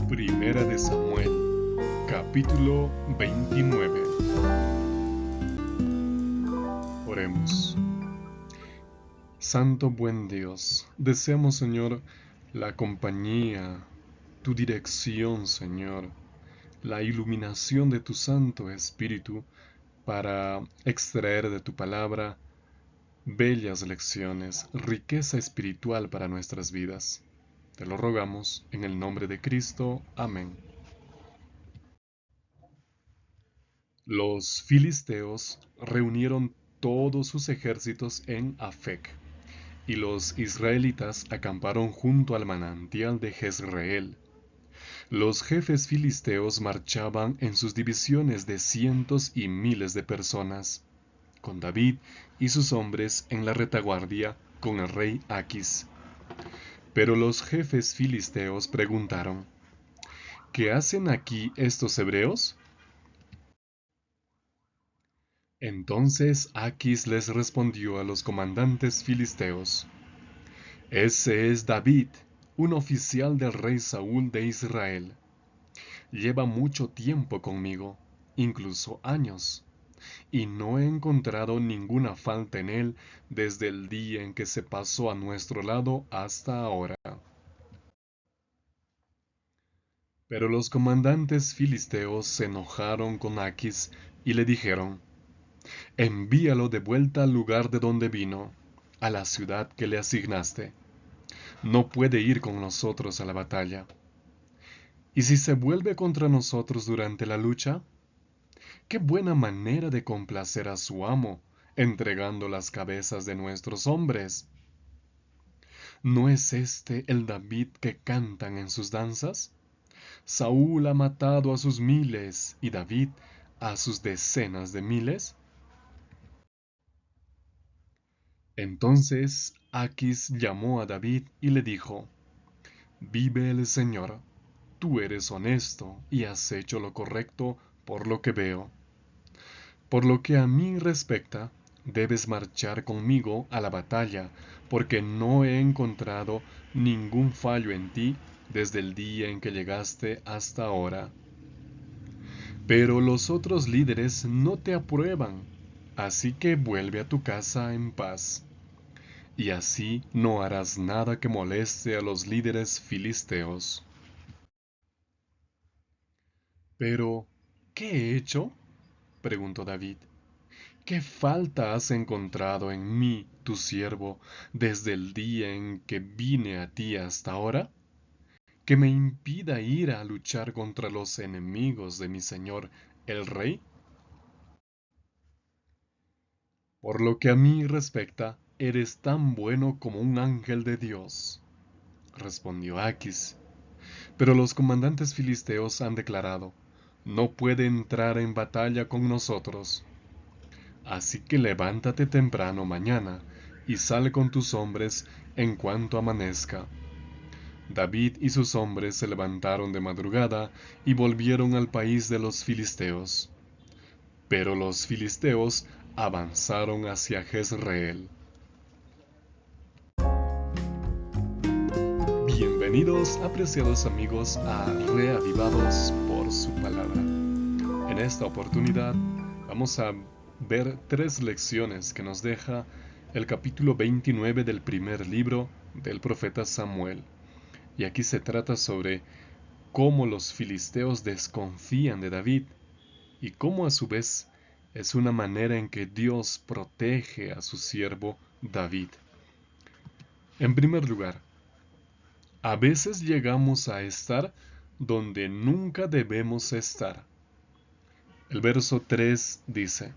Primera de Samuel, capítulo 29. Oremos. Santo buen Dios, deseamos, Señor, la compañía, tu dirección, Señor, la iluminación de tu Santo Espíritu para extraer de tu palabra bellas lecciones, riqueza espiritual para nuestras vidas. Te lo rogamos en el nombre de Cristo. Amén. Los filisteos reunieron todos sus ejércitos en Afec, y los israelitas acamparon junto al manantial de Jezreel. Los jefes filisteos marchaban en sus divisiones de cientos y miles de personas, con David y sus hombres en la retaguardia con el rey Aquis. Pero los jefes filisteos preguntaron: ¿Qué hacen aquí estos hebreos? Entonces Aquis les respondió a los comandantes filisteos: Ese es David, un oficial del rey Saúl de Israel. Lleva mucho tiempo conmigo, incluso años, y no he encontrado ninguna falta en él desde el día en que se pasó a nuestro lado hasta ahora. Pero los comandantes filisteos se enojaron con Aquis y le dijeron: Envíalo de vuelta al lugar de donde vino, a la ciudad que le asignaste. No puede ir con nosotros a la batalla. ¿Y si se vuelve contra nosotros durante la lucha? ¡Qué buena manera de complacer a su amo, entregando las cabezas de nuestros hombres! ¿No es este el David que cantan en sus danzas? Saúl ha matado a sus miles y David a sus decenas de miles. Entonces Aquis llamó a David y le dijo: Vive el Señor, tú eres honesto y has hecho lo correcto por lo que veo. Por lo que a mí respecta, debes marchar conmigo a la batalla, porque no he encontrado ningún fallo en ti desde el día en que llegaste hasta ahora. Pero los otros líderes no te aprueban, así que vuelve a tu casa en paz. Y así no harás nada que moleste a los líderes filisteos. Pero, ¿qué he hecho?, preguntó David. ¿Qué falta has encontrado en mí, tu siervo, desde el día en que vine a ti hasta ahora, que me impida ir a luchar contra los enemigos de mi señor, el rey? Por lo que a mí respecta, eres tan bueno como un ángel de Dios, respondió Aquis. Pero los comandantes filisteos han declarado: no puede entrar en batalla con nosotros. Así que levántate temprano mañana y sal con tus hombres en cuanto amanezca. David y sus hombres se levantaron de madrugada y volvieron al país de los filisteos. Pero los filisteos avanzaron hacia Jezreel. Bienvenidos, apreciados amigos, a Reavivados por su palabra. En esta oportunidad vamos a ver 3 lecciones que nos deja el capítulo 29 del primer libro del profeta Samuel. Y aquí se trata sobre cómo los filisteos desconfían de David y cómo a su vez es una manera en que Dios protege a su siervo David. En primer lugar, a veces llegamos a estar donde nunca debemos estar. El verso 3 dice: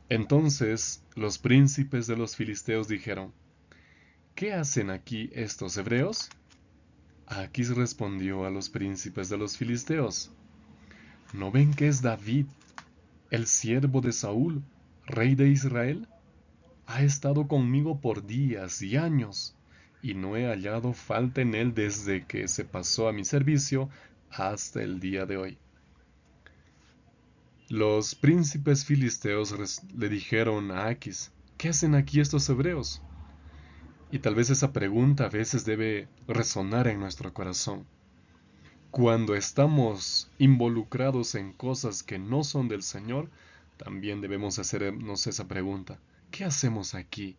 Entonces los príncipes de los filisteos dijeron: ¿Qué hacen aquí estos hebreos? Aquis respondió a los príncipes de los filisteos: ¿No ven que es David, el siervo de Saúl, rey de Israel? Ha estado conmigo por días y años, y no he hallado falta en él desde que se pasó a mi servicio hasta el día de hoy. Los príncipes filisteos le dijeron a Aquis: ¿Qué hacen aquí estos hebreos? Y tal vez esa pregunta a veces debe resonar en nuestro corazón. cuando estamos involucrados en cosas que no son del Señor, también debemos hacernos esa pregunta. ¿Qué hacemos aquí?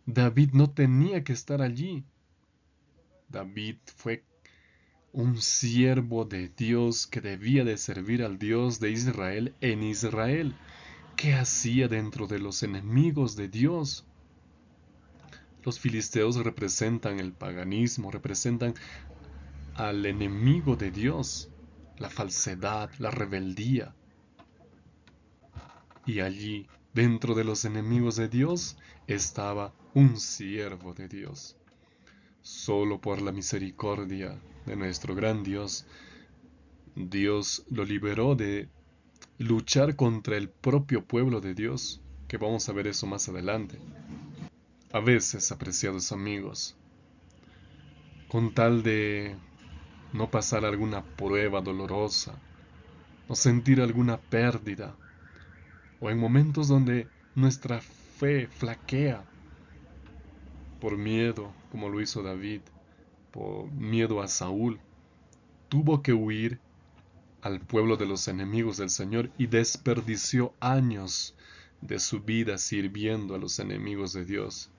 David no tenía que estar allí. David fue un siervo de Dios que debía de servir al Dios de Israel en Israel. ¿Qué hacía dentro de los enemigos de Dios? Los filisteos representan el paganismo, representan al enemigo de Dios, la falsedad, la rebeldía. Y allí, dentro de los enemigos de Dios, estaba un siervo de Dios. Solo por la misericordia de nuestro gran Dios, Dios lo liberó de luchar contra el propio pueblo de Dios, que vamos a ver eso más adelante. A veces, apreciados amigos, con tal de no pasar alguna prueba dolorosa, no sentir alguna pérdida, o en momentos donde nuestra fe flaquea por miedo, como lo hizo David, por miedo a Saúl, tuvo que huir al pueblo de los enemigos del Señor y desperdició años de su vida sirviendo a los enemigos de Dios.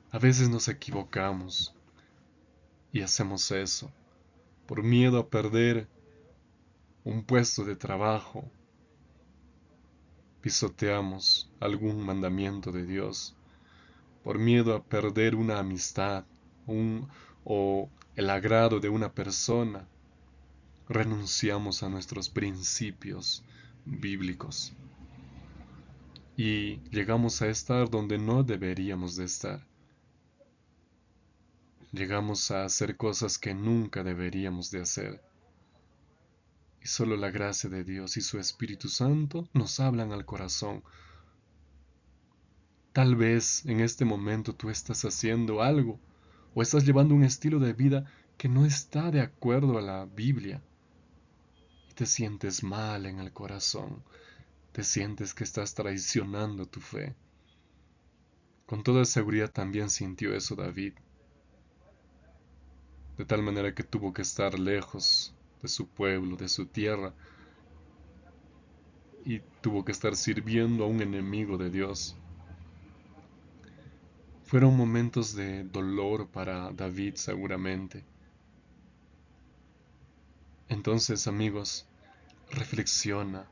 A veces nos equivocamos y hacemos eso por miedo a perder un puesto de trabajo. Pisoteamos algún mandamiento de Dios por miedo a perder una amistad o el agrado de una persona. Renunciamos a nuestros principios bíblicos y llegamos a estar donde no deberíamos de estar. Llegamos a hacer cosas que nunca deberíamos de hacer. Y solo la gracia de Dios y su Espíritu Santo nos hablan al corazón. Tal vez en este momento tú estás haciendo algo o estás llevando un estilo de vida que no está de acuerdo a la Biblia. Y te sientes mal en el corazón. Te sientes que estás traicionando tu fe. Con toda seguridad también sintió eso David. De tal manera que tuvo que estar lejos de su pueblo, de su tierra, y tuvo que estar sirviendo a un enemigo de Dios. Fueron momentos de dolor para David seguramente. Entonces, amigos, reflexiona.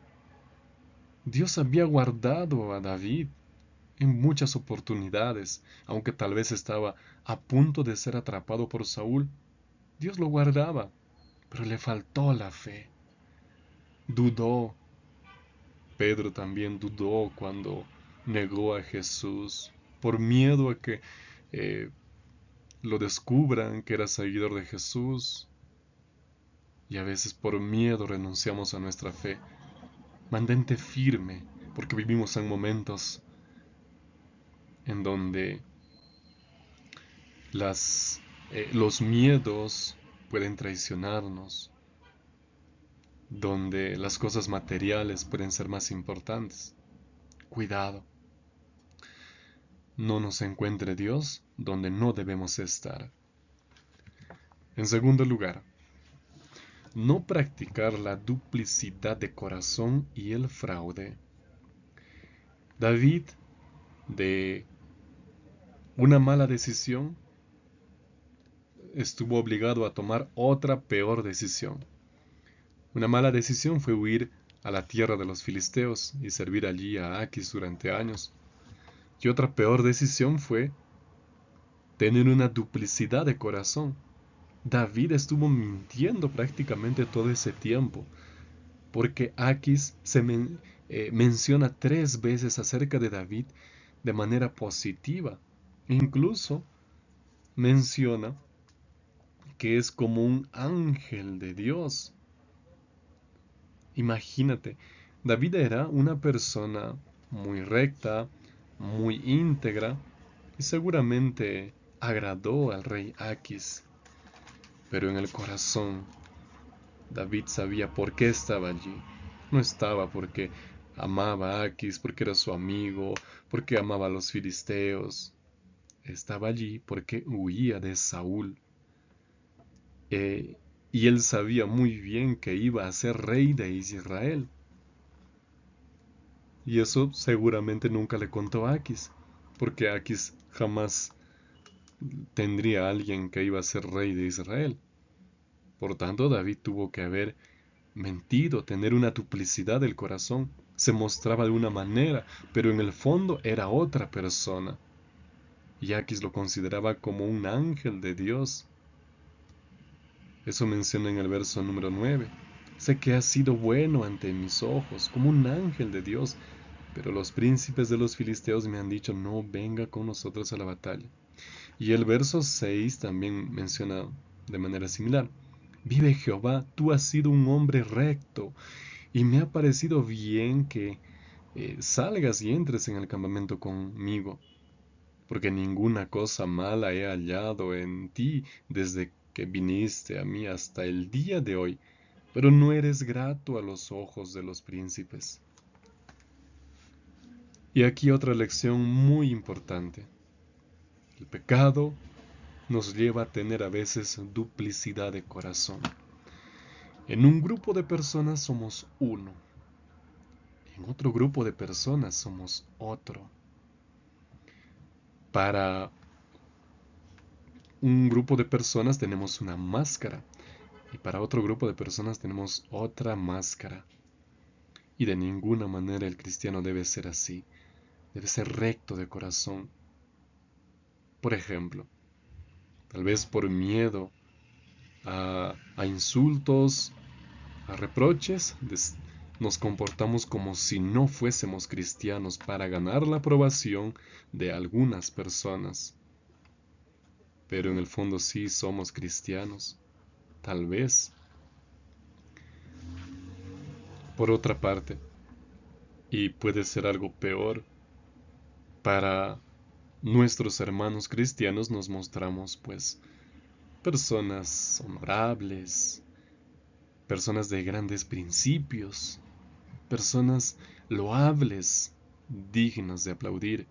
Dios había guardado a David en muchas oportunidades, aunque tal vez estaba a punto de ser atrapado por Saúl. Dios lo guardaba, pero le faltó la fe. Dudó. Pedro también dudó cuando negó a Jesús por miedo a que eh, lo descubran que era seguidor de Jesús. Y a veces por miedo renunciamos a nuestra fe. Mantente firme, porque vivimos en momentos en donde los miedos pueden traicionarnos, donde las cosas materiales pueden ser más importantes. Cuidado, no nos encuentre Dios donde no debemos estar. En segundo lugar, no practicar la duplicidad de corazón y el fraude. David, de una mala decisión, estuvo obligado a tomar otra peor decisión. Una mala decisión fue huir a la tierra de los filisteos y servir allí a Aquis durante años. Y otra peor decisión fue tener una duplicidad de corazón. David estuvo mintiendo prácticamente todo ese tiempo, porque Aquis menciona 3 veces acerca de David de manera positiva. Incluso menciona que es como un ángel de Dios. Imagínate, David era una persona muy recta, muy íntegra, y seguramente agradó al rey Aquis. Pero en el corazón, David sabía por qué estaba allí. No estaba porque amaba a Aquis, porque era su amigo, porque amaba a los filisteos. Estaba allí porque huía de Saúl. eh, y él sabía muy bien que iba a ser rey de Israel. Y eso seguramente nunca le contó a Aquis, porque Aquis jamás tendría a alguien que iba a ser rey de Israel. Por tanto, David tuvo que haber mentido, tener una duplicidad del corazón. Se mostraba de una manera, pero en el fondo era otra persona. Y Aquis lo consideraba como un ángel de Dios. Eso menciona en el verso número 9. Sé que has sido bueno ante mis ojos, como un ángel de Dios, pero los príncipes de los filisteos me han dicho, no venga con nosotros a la batalla. Y el verso 6 también menciona de manera similar. Vive Jehová, tú has sido un hombre recto, y me ha parecido bien que salgas y entres en el campamento conmigo, porque ninguna cosa mala he hallado en ti desde que viniste a mí hasta el día de hoy, pero no eres grato a los ojos de los príncipes. Y aquí otra lección muy importante. El pecado nos lleva a tener a veces duplicidad de corazón. En un grupo de personas somos uno, en otro grupo de personas somos otro. Para un grupo de personas tenemos una máscara y para otro grupo de personas tenemos otra máscara. Y de ninguna manera el cristiano debe ser así, debe ser recto de corazón. Por ejemplo, tal vez por miedo a insultos, a reproches, nos comportamos como si no fuésemos cristianos para ganar la aprobación de algunas personas. Pero en el fondo sí somos cristianos, tal vez. Por otra parte, y puede ser algo peor, para nuestros hermanos cristianos nos mostramos pues personas honorables, personas de grandes principios, personas loables, dignas de aplaudir,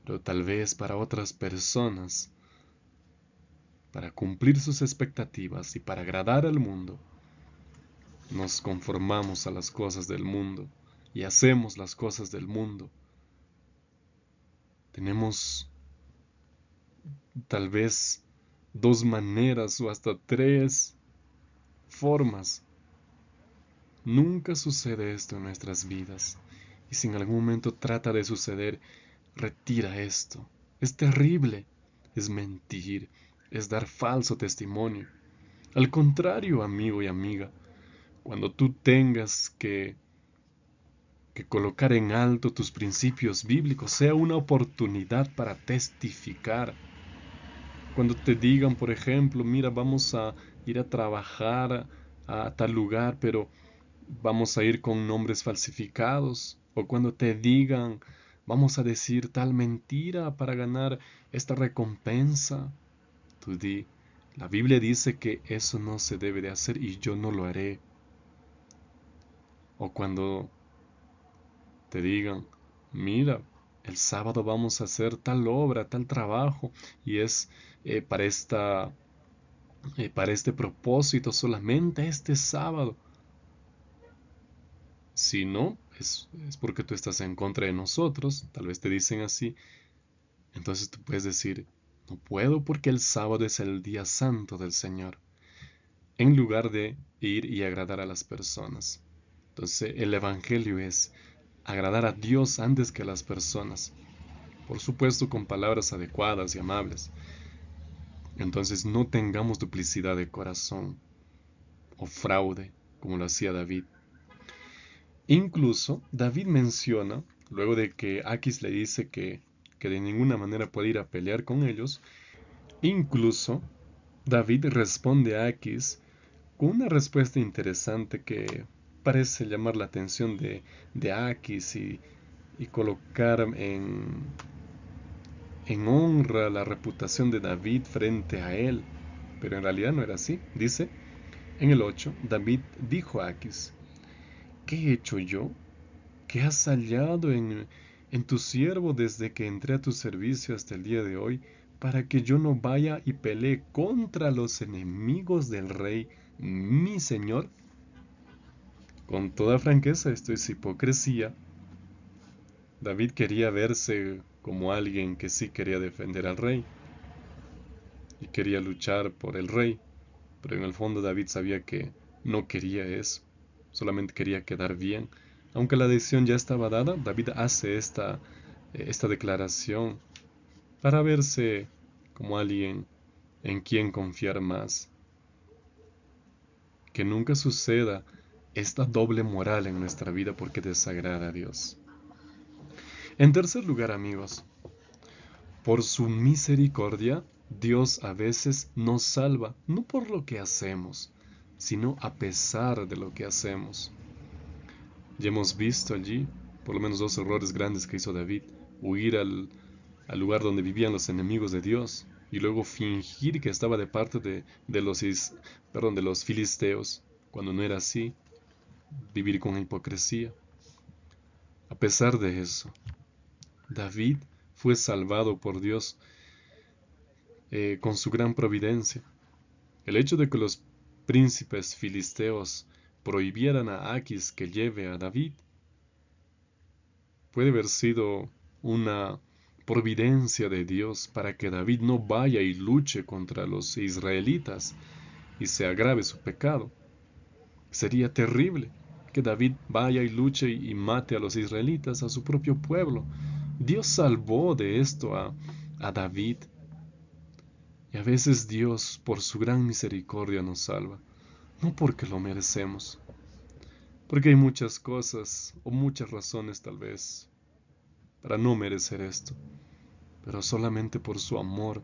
pero tal vez para otras personas, para cumplir sus expectativas y para agradar al mundo, nos conformamos a las cosas del mundo y hacemos las cosas del mundo. Tenemos tal vez dos maneras o hasta tres formas. Nunca sucede esto en nuestras vidas. Y si en algún momento trata de suceder, retira esto. Es terrible. Es mentir. Es dar falso testimonio. Al contrario, amigo y amiga, cuando tú tengas que colocar en alto tus principios bíblicos, sea una oportunidad para testificar. Cuando te digan, por ejemplo, mira, vamos a ir a trabajar a tal lugar, pero vamos a ir con nombres falsificados. O cuando te digan, vamos a decir tal mentira para ganar esta recompensa. Tú di, la Biblia dice que eso no se debe de hacer y yo no lo haré. O cuando te digan, mira, el sábado vamos a hacer tal obra, tal trabajo y es para para este propósito solamente este sábado. Si no, es porque tú estás en contra de nosotros, tal vez te dicen así, entonces tú puedes decir, no puedo porque el sábado es el día santo del Señor, en lugar de ir y agradar a las personas. Entonces el Evangelio es agradar a Dios antes que a las personas, por supuesto con palabras adecuadas y amables. Entonces no tengamos duplicidad de corazón o fraude como lo hacía David. Incluso David menciona, luego de que Aquis le dice que de ninguna manera puede ir a pelear con ellos, incluso David responde a Aquis con una respuesta interesante que parece llamar la atención de Aquis y colocar en honra la reputación de David frente a él. Pero en realidad no era así. Dice en el 8, David dijo a Aquis, ¿qué he hecho yo? ¿Qué has hallado en tu siervo desde que entré a tu servicio hasta el día de hoy para que yo no vaya y pelee contra los enemigos del rey, mi señor? Con toda franqueza, esto es hipocresía. David quería verse como alguien que sí quería defender al rey y quería luchar por el rey, pero en el fondo David sabía que no quería eso, solamente quería quedar bien. Aunque la decisión ya estaba dada, David hace esta declaración para verse como alguien en quien confiar más. Que nunca suceda esta doble moral en nuestra vida porque desagrada a Dios. En tercer lugar, amigos, por su misericordia, Dios a veces nos salva, no por lo que hacemos, sino a pesar de lo que hacemos. Ya hemos visto allí, por lo menos 2 errores grandes que hizo David: huir al lugar donde vivían los enemigos de Dios y luego fingir que estaba de parte de los filisteos, cuando no era así, vivir con hipocresía. A pesar de eso, David fue salvado por Dios con su gran providencia. El hecho de que los príncipes filisteos prohibieran a Aquis que lleve a David puede haber sido una providencia de Dios para que David no vaya y luche contra los israelitas y se agrave su pecado. Sería terrible que David vaya y luche y mate a los israelitas, a su propio pueblo. Dios salvó de esto a David. Y a veces Dios, por su gran misericordia, nos salva, no porque lo merecemos, porque hay muchas cosas o muchas razones tal vez para no merecer esto, pero solamente por su amor,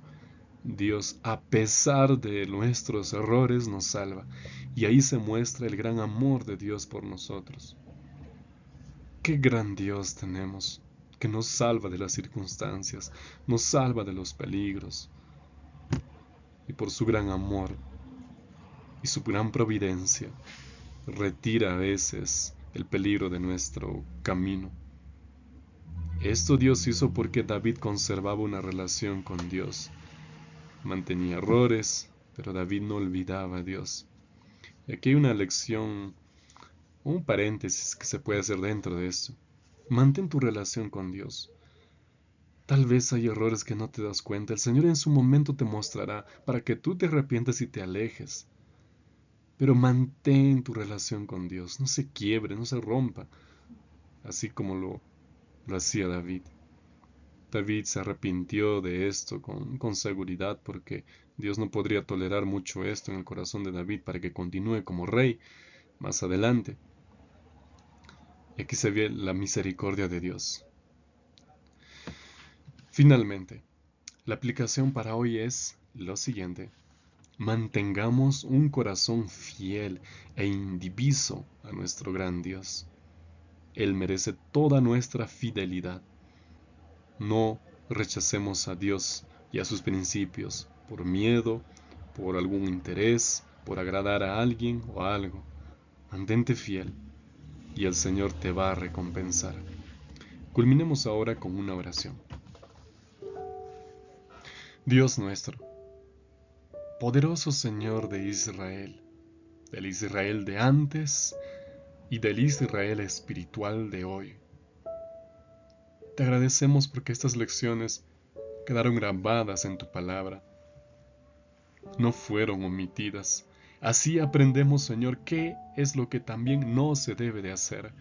Dios, a pesar de nuestros errores, nos salva. Y ahí se muestra el gran amor de Dios por nosotros. Qué gran Dios tenemos, que nos salva de las circunstancias, nos salva de los peligros. Y por su gran amor y su gran providencia, retira a veces el peligro de nuestro camino. Esto Dios hizo porque David conservaba una relación con Dios. Mantenía errores, pero David no olvidaba a Dios. Y aquí hay una lección, un paréntesis que se puede hacer dentro de esto. Mantén tu relación con Dios. Tal vez hay errores que no te das cuenta. El Señor en su momento te mostrará para que tú te arrepientas y te alejes. Pero mantén tu relación con Dios. No se quiebre, no se rompa. Así como lo hacía David. David se arrepintió de esto con seguridad porque Dios no podría tolerar mucho esto en el corazón de David para que continúe como rey más adelante. Y aquí se ve la misericordia de Dios. Finalmente, la aplicación para hoy es lo siguiente. Mantengamos un corazón fiel e indiviso a nuestro gran Dios. Él merece toda nuestra fidelidad. No rechacemos a Dios y a sus principios por miedo, por algún interés, por agradar a alguien o a algo. Mantente fiel y el Señor te va a recompensar. Culminemos ahora con una oración. Dios nuestro, poderoso Señor de Israel, del Israel de antes y del Israel espiritual de hoy, te agradecemos porque estas lecciones quedaron grabadas en tu palabra, no fueron omitidas. Así aprendemos, Señor, qué es lo que también no se debe de hacer.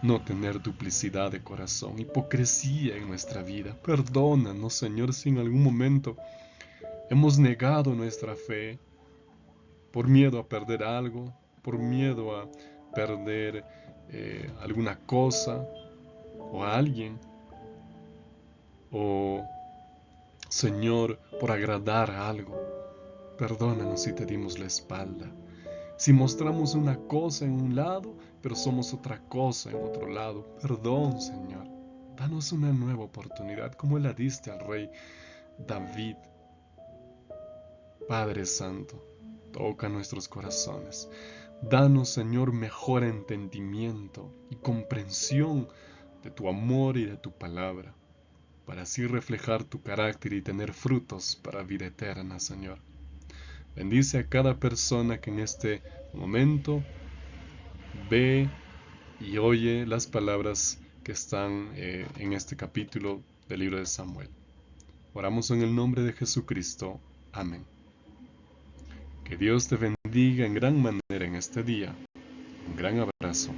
No tener duplicidad de corazón, hipocresía en nuestra vida. Perdónanos, Señor, si en algún momento hemos negado nuestra fe por miedo a perder algo, por miedo a perder alguna cosa o a alguien, o, Señor, por agradar a algo. Perdónanos si te dimos la espalda, si mostramos una cosa en un lado, pero somos otra cosa en otro lado. Perdón, Señor. Danos una nueva oportunidad, como la diste al rey David. Padre Santo, toca nuestros corazones. Danos, Señor, mejor entendimiento y comprensión de tu amor y de tu palabra. para así reflejar tu carácter y tener frutos para vida eterna, Señor. Bendice a cada persona que en este momento ve y oye las palabras que están en este capítulo del libro de Samuel. Oramos en el nombre de Jesucristo. Amén. Que Dios te bendiga en gran manera en este día. Un gran abrazo.